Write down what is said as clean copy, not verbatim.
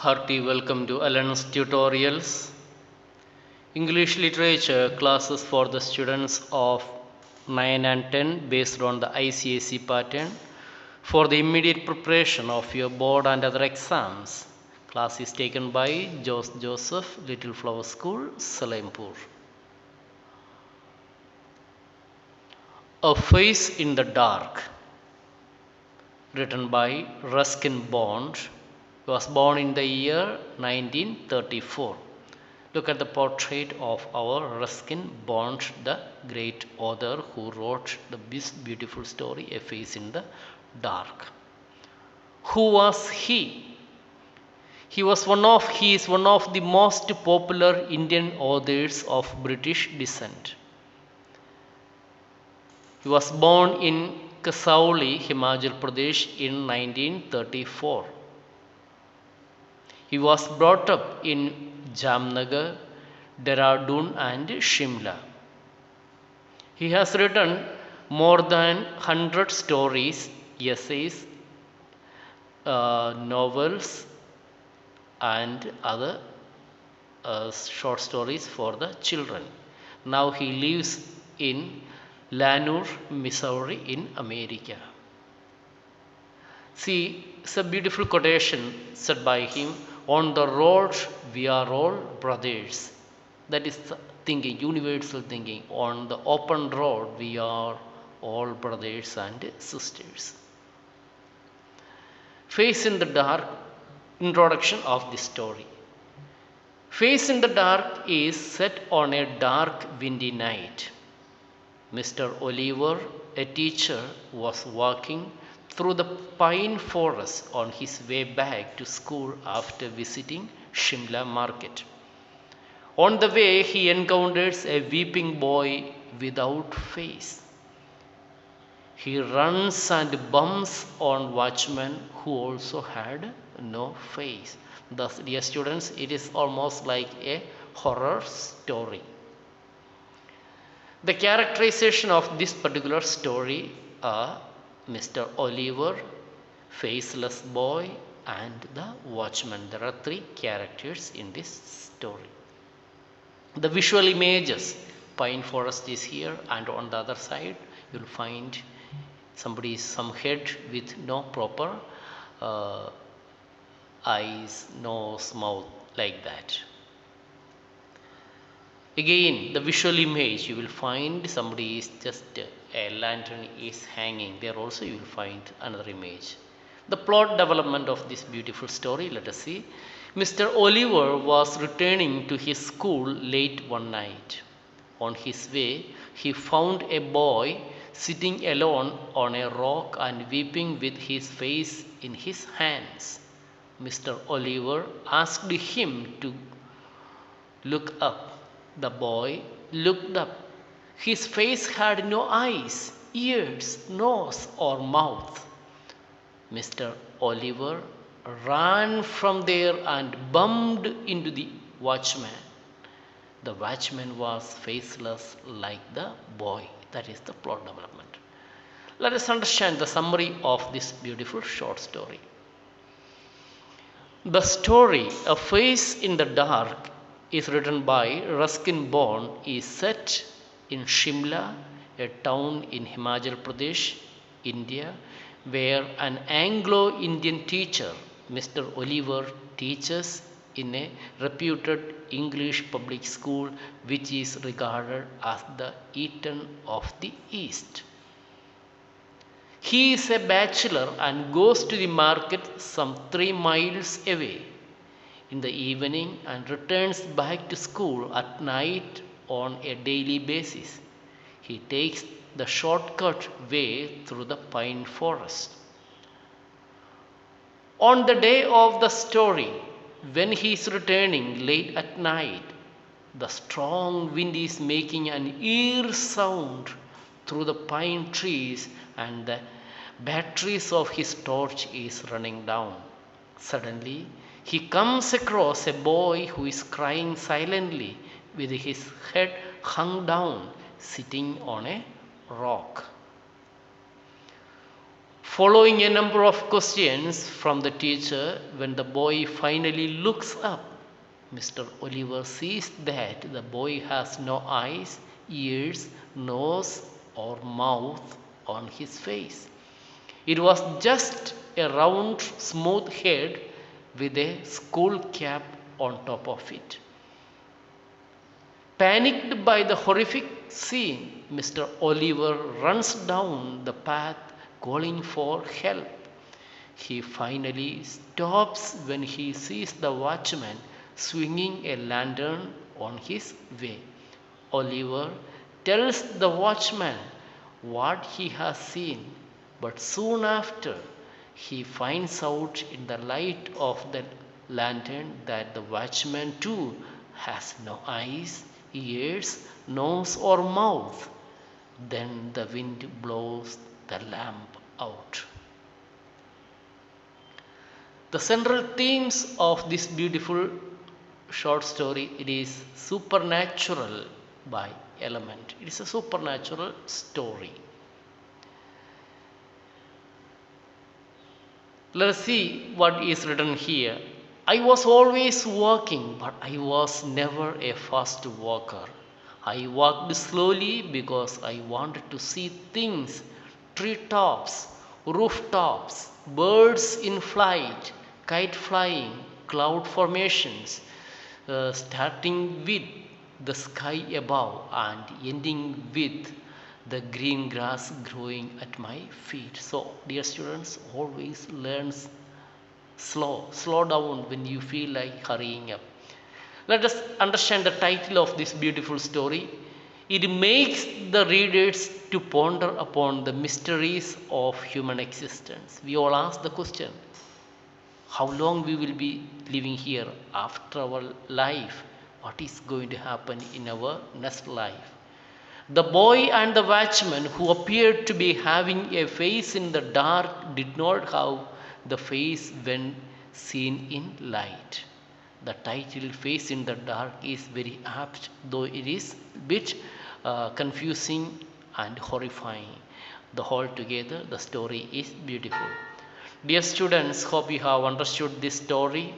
Hearty welcome to Alan's tutorials. English literature classes for the students of 9 and 10 based on the ICSE pattern for the immediate preparation of your board and other exams. Class is taken by Joseph, Little Flower School, Salempur. A Face in the Dark, written by Ruskin Bond. He was born in the year 1934. Look at the portrait of our Ruskin Bond, the great author who wrote this beautiful story, A Face in the Dark. Who was he? He is one of the most popular Indian authors of British descent. He was born in Kasauli, Himachal Pradesh in 1934. He was brought up in Jamnagar, Dehradun and Shimla. He has written more than 100 stories, essays, novels and other short stories for the children. Now he lives in Lanur, Missouri in America. See, it's a beautiful quotation said by him. On the road, we are all brothers. That is thinking, universal thinking. On the open road, we are all brothers and sisters. Face in the Dark, introduction of this story. Face in the Dark is set on a dark, windy night. Mr. Oliver, a teacher, was walking through the pine forest on his way back to school after visiting Shimla market. On the way, he encounters a weeping boy without face. He runs and bumps on watchman who also had no face. Thus, dear students, it is almost like a horror story. The characterization of this particular story are Mr. Oliver, faceless boy and the watchman. There are three characters in this story. The visual images, pine forest is here and on the other side you will find some head with no proper eyes, nose, mouth, like that. Again, the visual image, you will find somebody is just a lantern is hanging. There also you will find another image. The plot development of this beautiful story, let us see. Mr. Oliver was returning to his school late one night. On his way, he found a boy sitting alone on a rock and weeping with his face in his hands. Mr. Oliver asked him to look up. The boy looked up. His face had no eyes, ears, nose, or mouth. Mr. Oliver ran from there and bumped into the watchman. The watchman was faceless like the boy. That is the plot development. Let us understand the summary of this beautiful short story. The story, A Face in the Dark, is written by Ruskin Bond, is set in Shimla, a town in Himachal Pradesh, India, where an Anglo-Indian teacher, Mr. Oliver, teaches in a reputed English public school which is regarded as the Eton of the East. He is a bachelor and goes to the market some 3 miles away in the evening and returns back to school at night on a daily basis. He takes the shortcut way through the pine forest. On the day of the story, when he is returning late at night, the strong wind is making an eerie sound through the pine trees and the batteries of his torch is running down. Suddenly, he comes across a boy who is crying silently with his head hung down, sitting on a rock. Following a number of questions from the teacher, when the boy finally looks up, Mr. Oliver sees that the boy has no eyes, ears, nose, or mouth on his face. It was just a round, smooth head with a school cap on top of it. Panicked by the horrific scene, Mr. Oliver runs down the path calling for help. He finally stops when he sees the watchman swinging a lantern on his way. Oliver tells the watchman what he has seen, but soon after he finds out in the light of the lantern that the watchman too has no eyes, ears, nose, or mouth. Then the wind blows the lamp out. The central themes of this beautiful short story, it is supernatural by element. It is a supernatural story. Let us see what is written here. I was always walking, but I was never a fast walker. I walked slowly because I wanted to see things, treetops, rooftops, birds in flight, kite flying, cloud formations, starting with the sky above and ending with the green grass growing at my feet. So, dear students, always learn slow down when you feel like hurrying up. Let us understand the title of this beautiful story. It makes the readers to ponder upon the mysteries of human existence. We all ask the question, how long we will be living here after our life? What is going to happen in our next life? The boy and the watchman, who appeared to be having a face in the dark, did not have the face when seen in light. The title "Face in the Dark" is very apt, though it is a bit confusing and horrifying. The whole together, the story is beautiful. Dear students, hope you have understood this story.